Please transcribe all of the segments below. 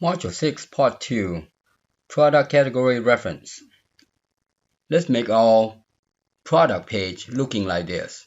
Module 6, Part 2, Product Category Reference. Let's make our product page looking like this.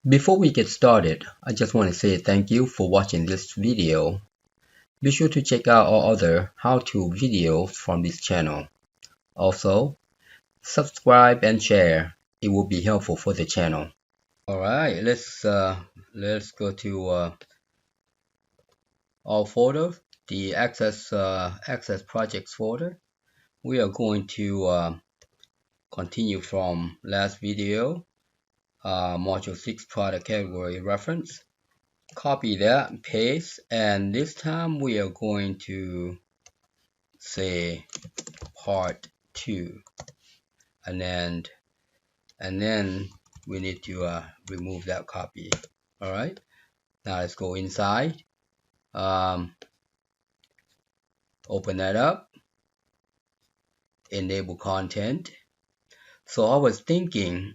Before we get started, I just want to say thank you for watching this video. Be sure to check out our other how-to videos from this channel. Also, subscribe and share. It will be helpful for the channel. Alright, let's go to our folder, the Access Projects folder. We are going to continue from last video. Module 6 product category reference. Copy that, paste, and this time we are going to say part 2, and then we need to remove that copy. All right, now let's go inside, open that up, enable content. So I was thinking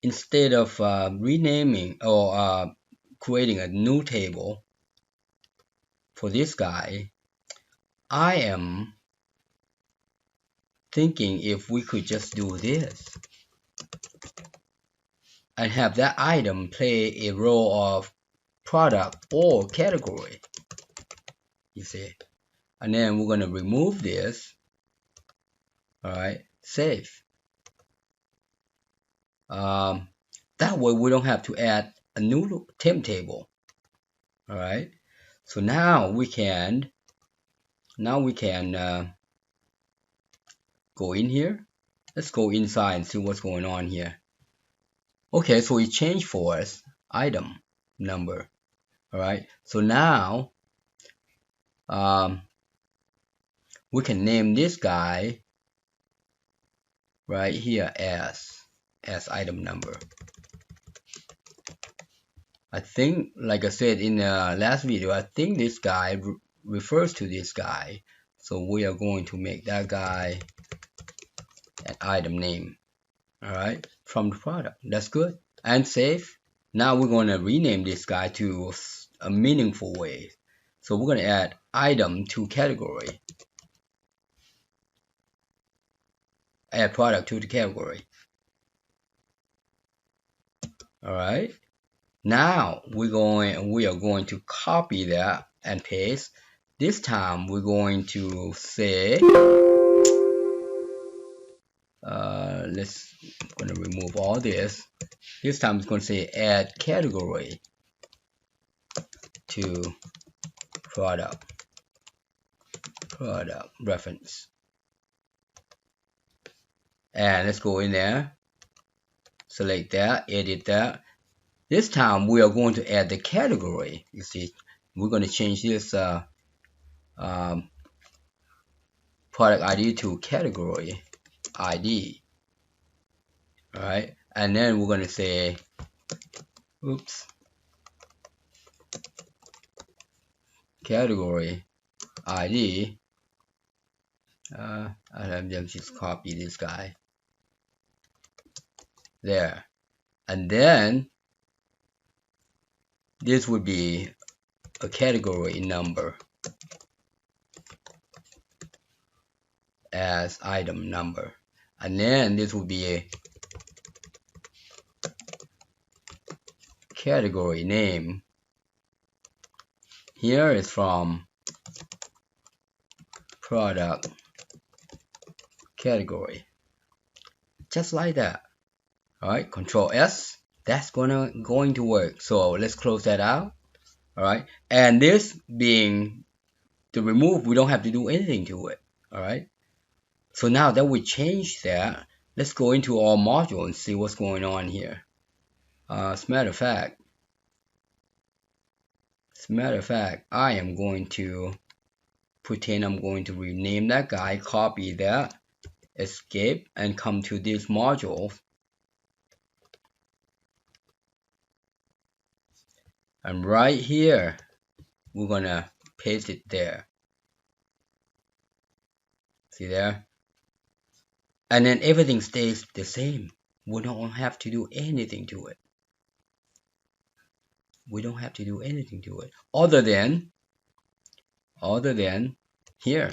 instead of renaming or creating a new table for this guy, I am thinking if we could just do this and have that item play a role of product or category, you see. And then we're going to remove this. All right, save. That way we don't have to add a new temp table. All right, so now we can go in here. Let's go inside and see what's going on here. Okay, so it changed for us item number. All right, so now we can name this guy right here as item number. I think, like I said in the last video, I think this guy refers to this guy, so we are going to make that guy an item name. All right, from the product. That's good. And save. Now we're going to rename this guy to a meaningful way. So we're going to add item to category. Add product to the category. All right. Now we are going to copy that and paste. This time we're going to say let's going to remove all this. This time it's going to say add category to product reference. And let's go in there, select that, edit that. This time we are going to add the category. You see, we're going to change this product ID to category ID. All right, and then we're going to say, oops, category ID. I'll just copy this guy there, and then this would be a category number as item number, and then this would be a category name. Here is from product category, just like that. All right, Control S. That's going to work. So let's close that out. All right, and this being the remove, we don't have to do anything to it. All right, so now that we changed that, let's go into our module and see what's going on here. As a matter of fact, I am going to pretend I'm going to rename that guy, copy that, escape, and come to this module. And right here, we're gonna paste it there. See there? And then everything stays the same. We don't have to do anything to it. We don't have to do anything to it other than here,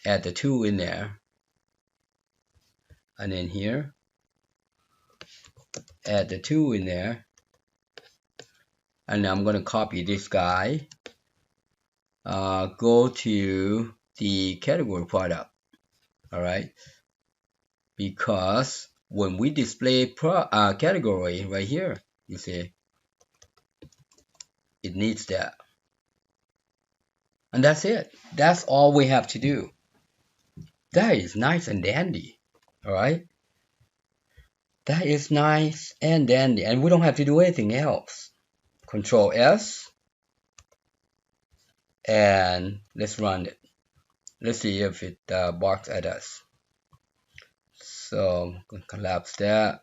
add the 2 in there, and then here add the 2 in there, and I'm going to copy this guy, go to the category product. All right, because when we display category right here, you see it needs that. And that's it. That's all we have to do. That is nice and dandy. All right. That is nice and dandy. And we don't have to do anything else. Control S. And let's run it. Let's see if it barks at us. So I'm going to collapse that.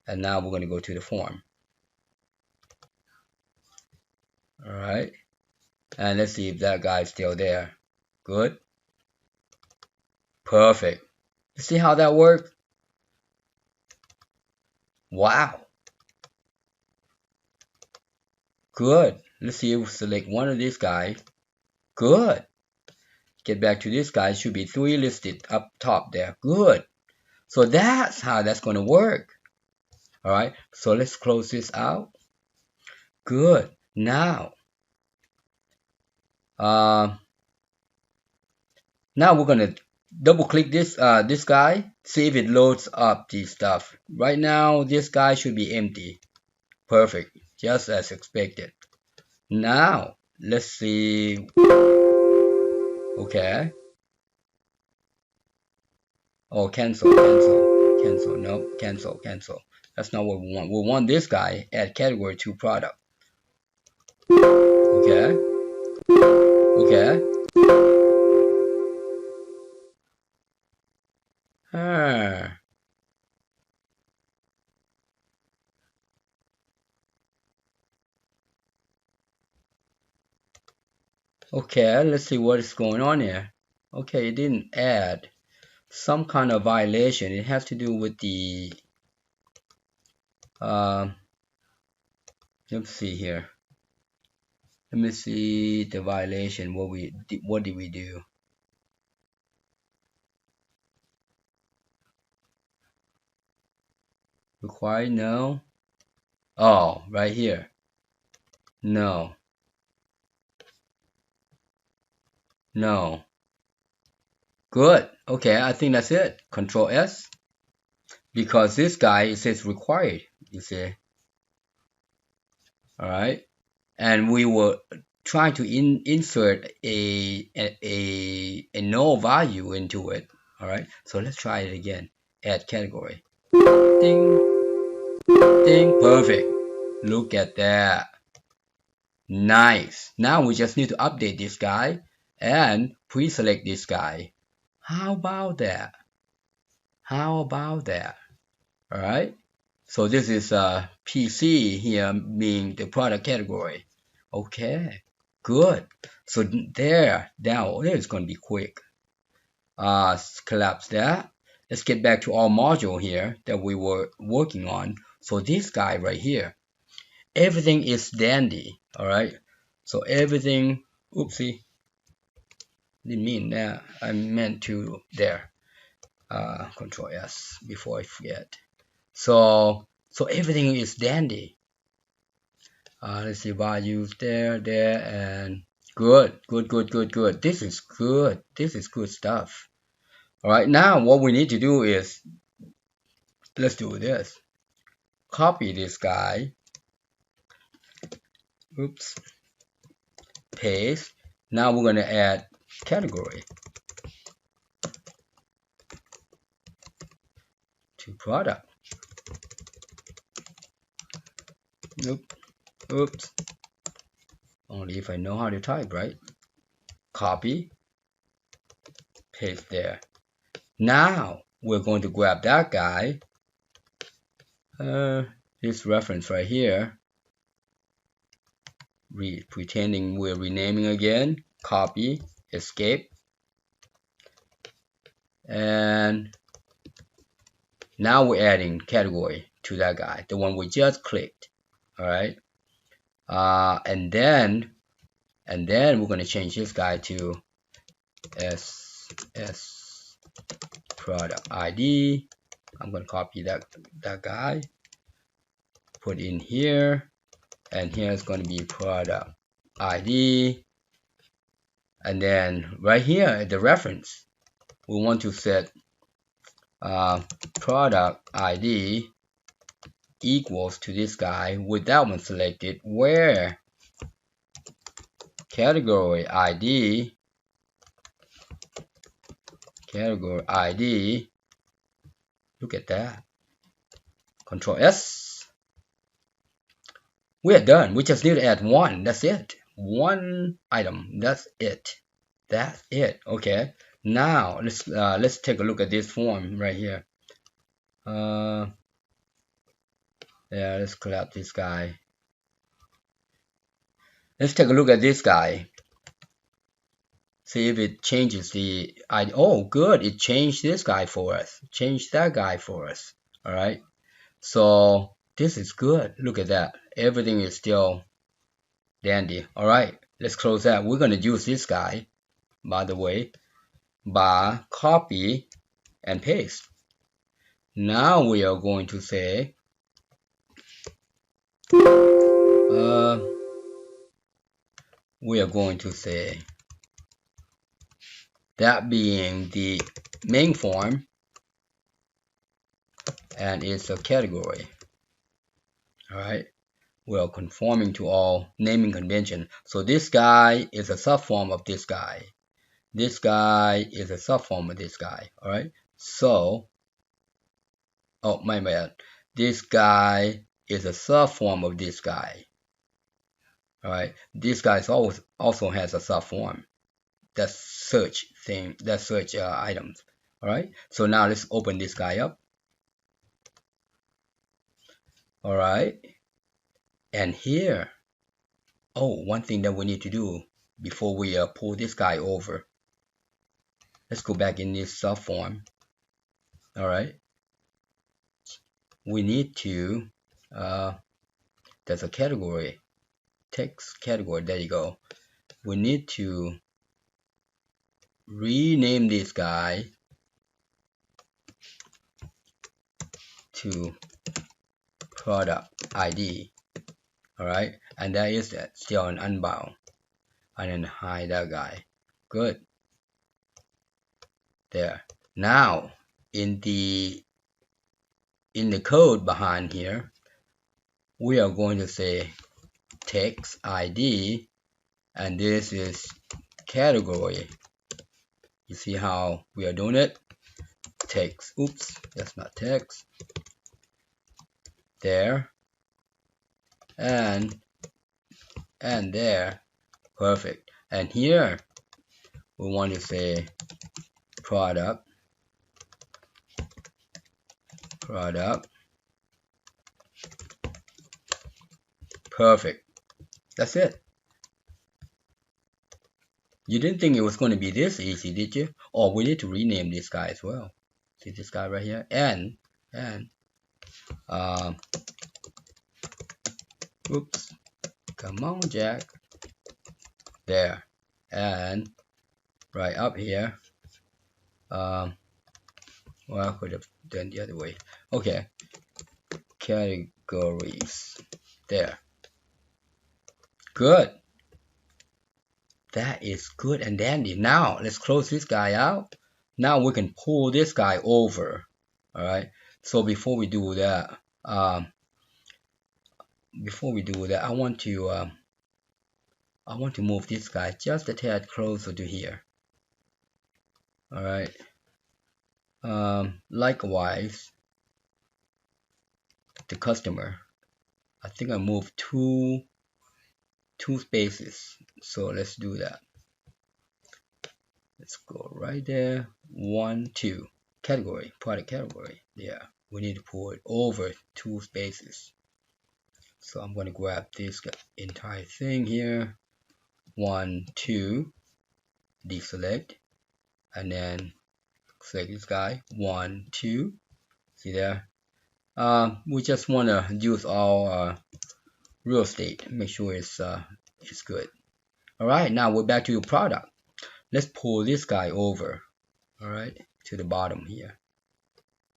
And now we're going to go to the form. All right. And let's see if that guy's still there. Good. Perfect. You see how that worked? Wow. Good. Let's see if we select one of these guys. Good. Get back to this guy. Should be 3 listed up top there. Good. So that's how that's going to work. All right. So let's close this out. Good. Now we're going to double click this guy, see if it loads up the stuff. Right now this guy should be empty. Perfect, just as expected. Now let's see. Okay. Oh, cancel. No, cancel. That's not what we want. We want this guy, add category to product. Okay. Okay, let's see what is going on here. Okay, it didn't add. Some kind of violation. It has to do with the let's see here. Let me see the violation. What did we do? Required? No. Oh, right here. No. Good. Okay, I think that's it. Control S. Because this guy, it says required, you see. All right. And we were trying to insert a null value into it. All right. So let's try it again. Add category. Ding. Perfect. Look at that. Nice. Now we just need to update this guy and pre-select this guy. How about that? All right. So this is PC here being the product category. Okay. Good. So there is going to be quick. Collapse that. Let's get back to our module here that we were working on. So this guy right here, everything is dandy. All right. So everything, oopsie, didn't mean that. I meant to there. Control S before I forget. So everything is dandy. Let's see, values there, and good. This is good. This is good stuff. All right, now what we need to do is, let's do this. Copy this guy. Oops. Paste. Now we're going to add category to product. Nope. Oops. only if I know how to type, right? Copy, paste there. Now we're going to grab that guy, this reference right here, pretending we're renaming again, copy, escape, and now we're adding category to that guy, the one we just clicked. All right, and then we're going to change this guy to SS product ID. I'm going to copy that guy, put in here, and here is going to be product ID, and then right here at the reference we want to set product ID equals to this guy with that one selected, where category ID look at that, Control S. We are done. We just need to add one. That's it. One item. That's it. Okay. Now let's take a look at this form right here. Yeah, let's collapse this guy. Let's take a look at this guy. See if it changes the ID. Oh, good. It changed this guy for us. Changed that guy for us. All right. So this is good. Look at that. Everything is still dandy. All right. Let's close that. We're going to use this guy, by the way, by copy and paste. Now we are going to say that being the main form, and it's a category. All right, we are conforming to all naming convention. So this guy is a subform of this guy. This guy is a subform of this guy. All right. So, oh my bad. This guy is a subform of this guy. All right. This guy also has a subform. That's search thing. That's search items. All right. So now let's open this guy up. All right. And here, oh, one thing that we need to do before we pull this guy over. Let's go back in this subform. All right. We need to, there's a category, text category, there you go. We need to rename this guy to product ID. All right. And that is still an unbound. And then hide that guy. Good. There. Now, in the code behind here, we are going to say text ID, and this is category. You see how we are doing it? Text. Oops, that's not text. There. And there. Perfect. And here we want to say product. Perfect. That's it. You didn't think it was going to be this easy, did you? Oh, we need to rename this guy as well. See this guy right here? And oops, come on, Jack. There. And right up here, well, I could have done the other way. Okay, categories. There. Good. That is good and dandy. Now let's close this guy out. Now we can pull this guy over. All right. So before we do that, I want to move this guy just a tad closer to here. All right. Likewise, the customer. I think I moved too 2 spaces. So let's do that. Let's go right there. 1, 2. Category, product category. Yeah, we need to pull it over 2 spaces. So I'm going to grab this entire thing here. 1, 2. Deselect. And then select this guy. 1, 2. See there? We just want to use our real estate. Make sure it's good. All right, now we're back to your product. Let's pull this guy over. All right, to the bottom here.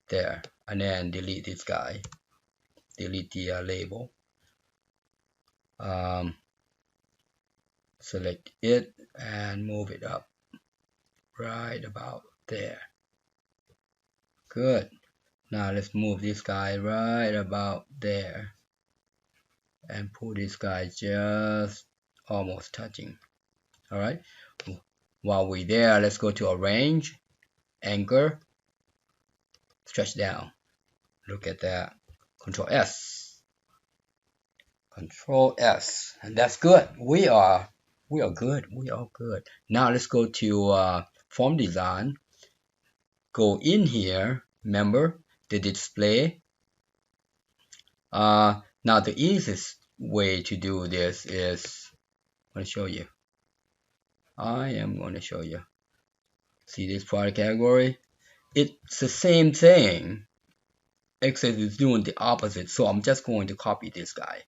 There, and then delete this guy. Delete the label. Select it and move it up right about there. Good. Now let's move this guy right about there and pull this guy just almost touching. All right. While we're there, let's go to arrange, anchor, stretch down. Look at that. Control S. Control S. And that's good. We are good. We are good. Now let's go to form design. Go in here. Remember the display. Now the easiest way to do this is I'm going to show you. I am going to show you. See this product category? It's the same thing, except it's doing the opposite. So I'm just going to copy this guy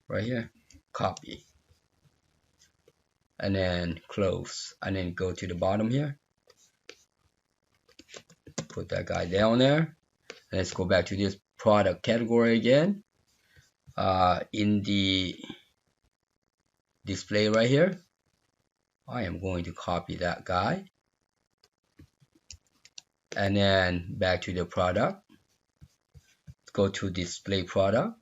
right here. Copy. And then close. And then go to the bottom here. Put that guy down there. Let's go back to this product category again. In the display right here, I am going to copy that guy. And then back to the product. Go to display product.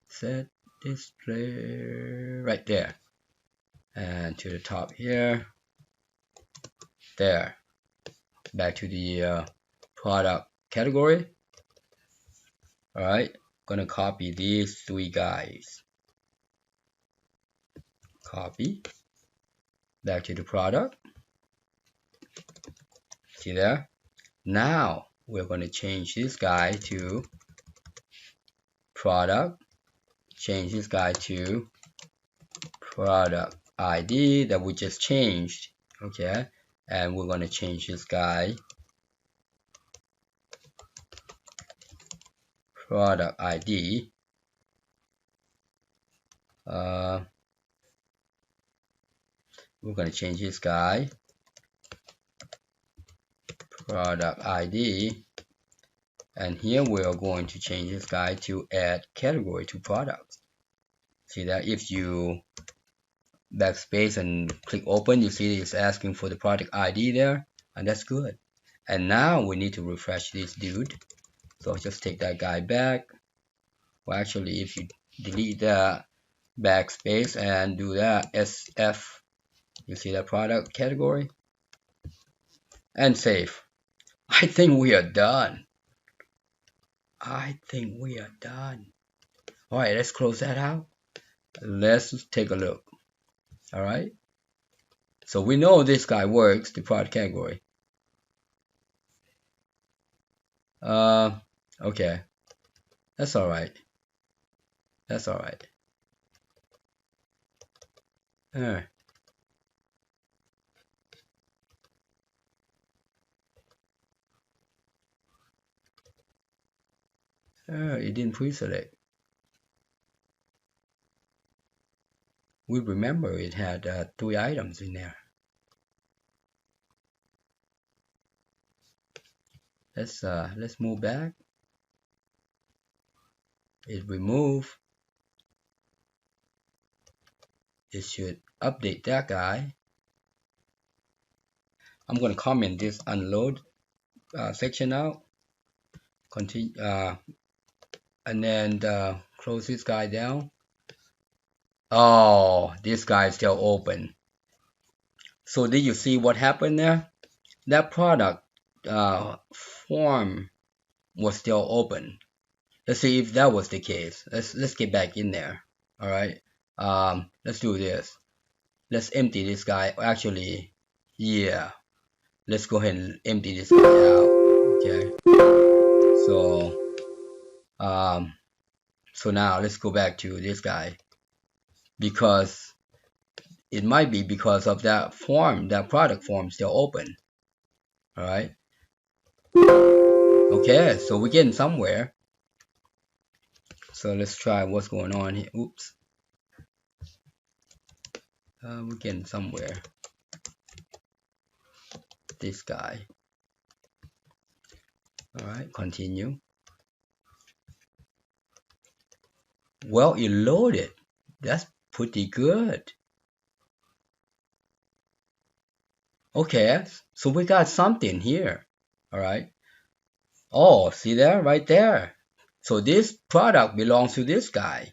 Set display right there. And to the top here. There. Back to the product category. Alright, gonna copy these 3 guys. Copy. Back to the product. See there? Now we're gonna change this guy to product. Change this guy to product ID that we just changed. Okay, and we're gonna change this guy product ID. We're going to change this guy product ID, and here we are going to change this guy to add category to products. See that if you backspace and click open, you see it's asking for the product ID there, and that's good. And now we need to refresh this dude. So just take that guy back. Well, actually, if you delete that backspace and do that SF, you see that product category, and save. I think we are done. I think we are done. All right, let's close that out. Let's take a look. All right. So we know this guy works, the product category. Okay. That's all right. That's all right. It didn't pre-select. We remember it had 3 items in there. Let's move back. It remove. It should update that guy. I'm going to comment this unload section out. Continue, and then close this guy down. Oh, this guy is still open. So did you see what happened there? That product form was still open. Let's see if that was the case. Let's get back in there. All right. let's do this. Let's empty this guy. Actually, yeah, let's go ahead and empty this guy out. Okay, so um, so now let's go back to this guy, because it might be because of that form, that product form still open. All right. Okay, so we're getting somewhere. So let's try what's going on here. Oops. We're getting somewhere. This guy. All right, continue. Well, it loaded. That's pretty good. Okay, so we got something here. All right. Oh, see there, right there. So this product belongs to this guy.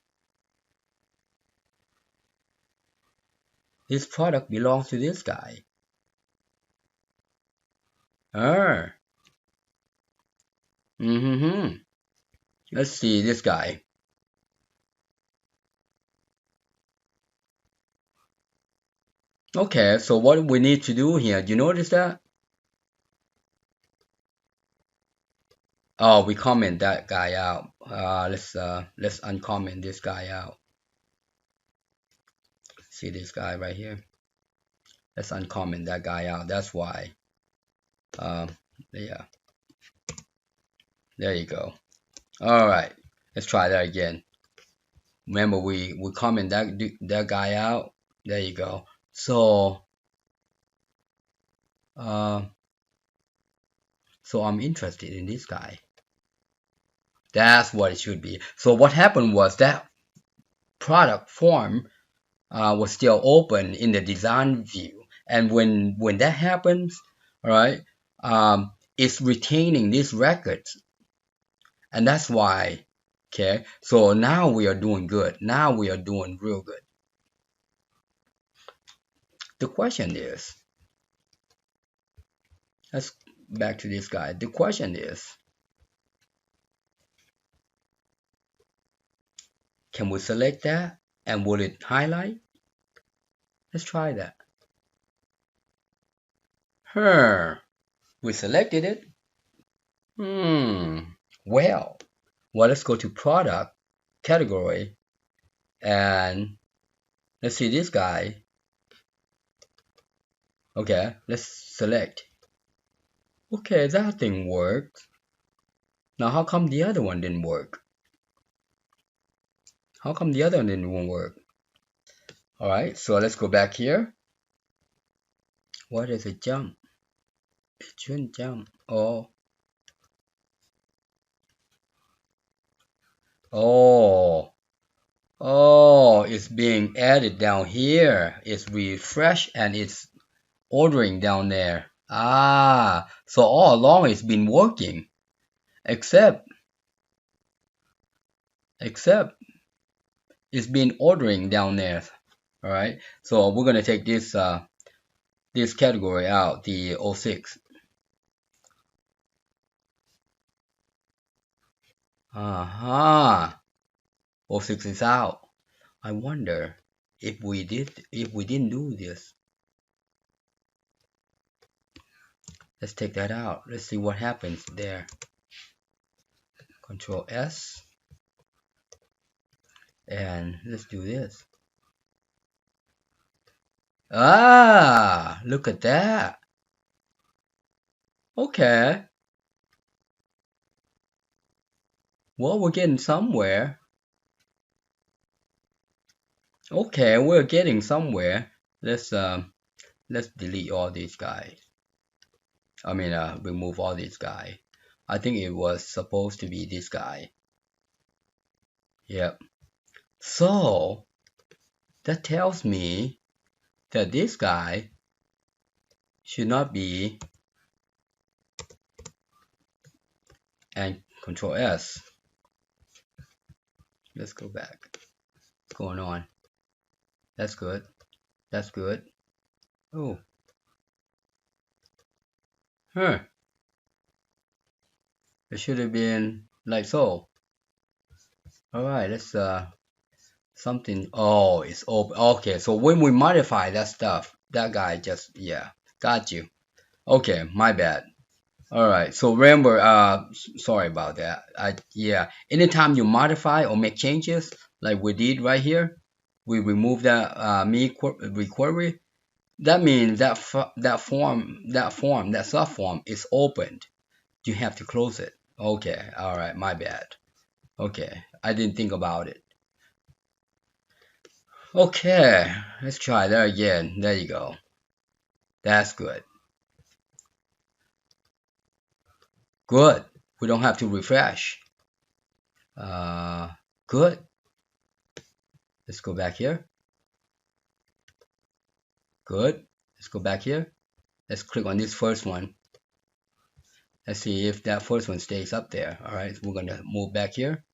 This product belongs to this guy. Ah. Mm-hmm. Let's see this guy. Okay, so what we need to do here, do you notice that? Oh, we comment that guy out. Let's uncomment this guy out. See this guy right here? Let's uncomment that guy out. That's why. Yeah. There you go. All right. Let's try that again. Remember, we comment that guy out. There you go. So so I'm interested in this guy. That's what it should be. So what happened was that product form was still open in the design view, and when that happens, all right, it's retaining these records, and that's why. Okay, so now we are doing good. Now we are doing real good. The question is, let's back to this guy. The question is, can we select that and will it highlight? Let's try that. We selected it. Well, let's go to product category and let's see this guy. Okay, let's select. Okay, that thing worked. Now, how come the other one didn't work? How come the other one didn't work? All right, so let's go back here. What is a jump? It shouldn't jump. Oh, it's being added down here. It's refreshed and it's ordering down there. Ah, so all along it's been working, except it's been ordering down there. All right, so we're gonna take this this category out, the 06. 06 is out. I wonder if we didn't do this. Let's take that out. Let's see what happens there. Control S. And let's do this. Ah, look at that. Okay. Well, we're getting somewhere. Okay, we're getting somewhere. Let's delete all these guys. I mean, remove all these guys. I think it was supposed to be this guy. Yep. So that tells me that this guy should not be, and Control S. Let's go back. What's going on? That's good. That's good. Oh. It should have been like so. All right, let's something. Oh, it's open. Okay, so when we modify that stuff, that guy just, yeah, got you. Okay, my bad. All right. So remember, sorry about that. Yeah. Anytime you modify or make changes, like we did right here, we remove that query. That means that subform is opened. You have to close it. Okay. All right. My bad. Okay. I didn't think about it. Okay. Let's try that again. There you go. That's good. Good. We don't have to refresh. Good. Let's go back here. Good. Let's go back here. Let's click on this first one. Let's see if that first one stays up there. All right, so we're gonna move back here.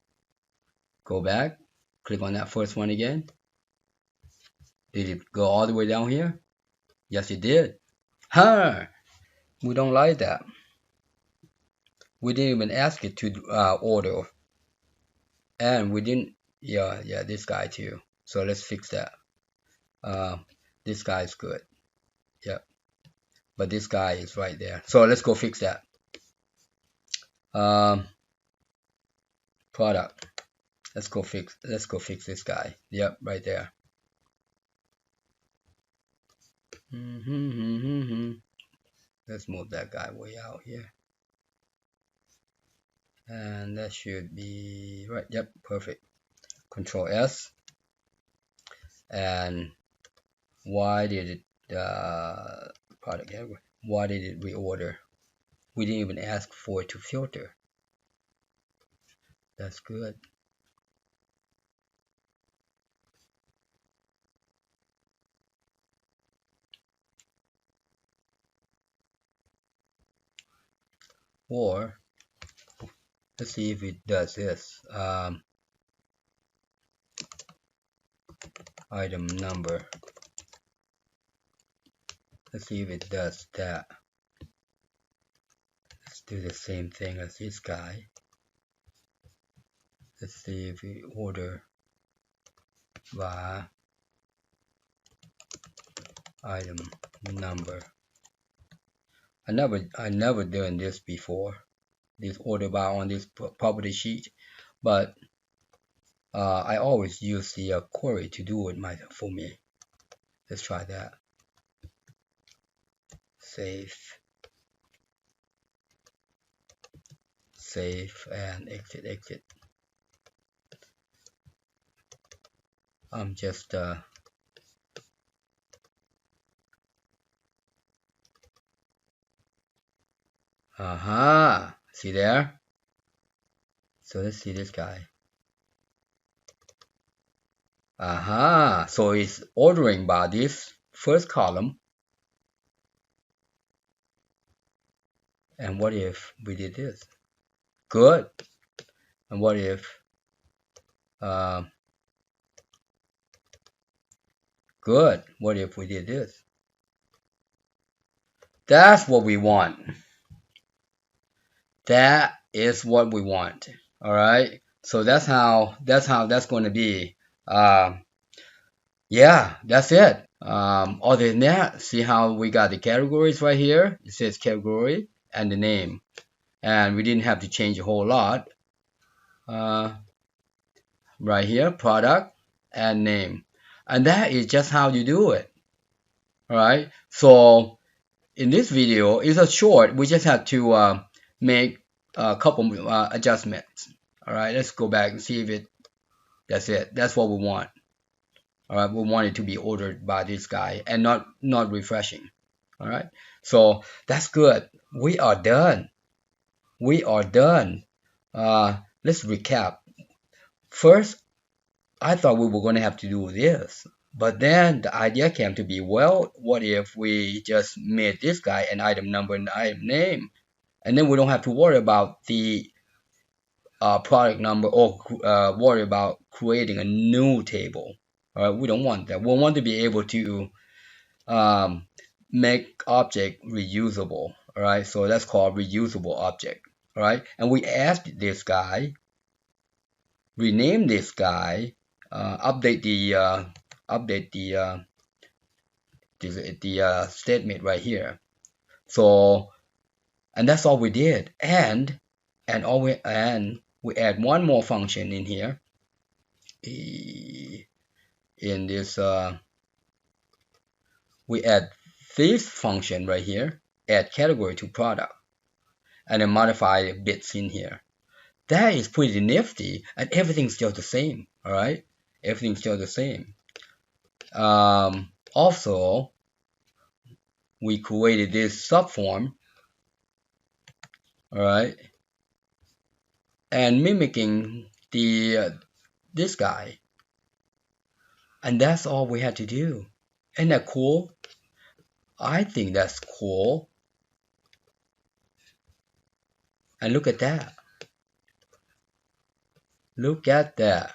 Go back. Click on that first one again. Did it go all the way down here? Yes, it did. Huh? We don't like that. We didn't even ask it to order, and we didn't. Yeah, this guy too. So let's fix that. This guy is good. Yep. But this guy is right there. So let's go fix that. Product. Let's go fix this guy. Yep, right there. Let's move that guy way out here. And that should be right. Yep, perfect. Control S. And why did it product error? Why did it reorder? We didn't even ask for it to filter. That's good. Or let's see if it does this. Item number. Let's see if it does that. Let's do the same thing as this guy. Let's see if we order by item number. I never done this before. This order by on this property sheet, but I always use the query to do it for me. Let's try that. Save and exit. I'm just see there? So let's see this guy. So it's ordering by this first column. And what if we did this? Good. And what if good. What if we did this? That's what we want. That is what we want. All right. So that's how that's going to be. Yeah, that's it. Other than that, see how we got the categories right here. It says category and the name, and we didn't have to change a whole lot. Right here, product and name, and that is just how you do it. All right. So in this video, it's a short. We just had to make a couple adjustments. All right. Let's go back and see if it. That's it. That's what we want. All right. We want it to be ordered by this guy and not refreshing. All right. So that's good. We are done. We are done. Let's recap. First, I thought we were going to have to do this, but then the idea came to be, well, what if we just made this guy an item number and item name, and then we don't have to worry about the product number or worry about creating a new table. All right, we don't want that. We want to be able to make object reusable. All right, so that's called reusable object. All right, and we asked this guy, rename this guy, update the statement right here. So, and that's all we did. And we add one more function in here. In this, we add this function right here, add category to product, and then modify bits in here. That is pretty nifty, and everything's still the same. All right, everything's still the same. Also, we created this subform, all right, and mimicking this guy, and that's all we had to do. Isn't that cool? I think that's cool. And look at that. Look at that.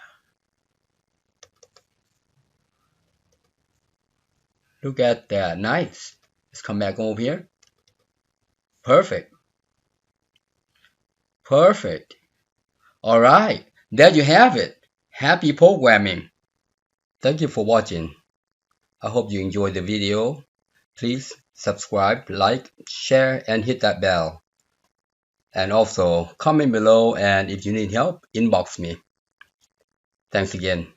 Look at that. Nice. Let's come back over here. Perfect. Perfect. All right. There you have it. Happy programming. Thank you for watching. I hope you enjoyed the video. Please subscribe, like, share, and hit that bell. And also comment below, and if you need help, inbox me. Thanks again.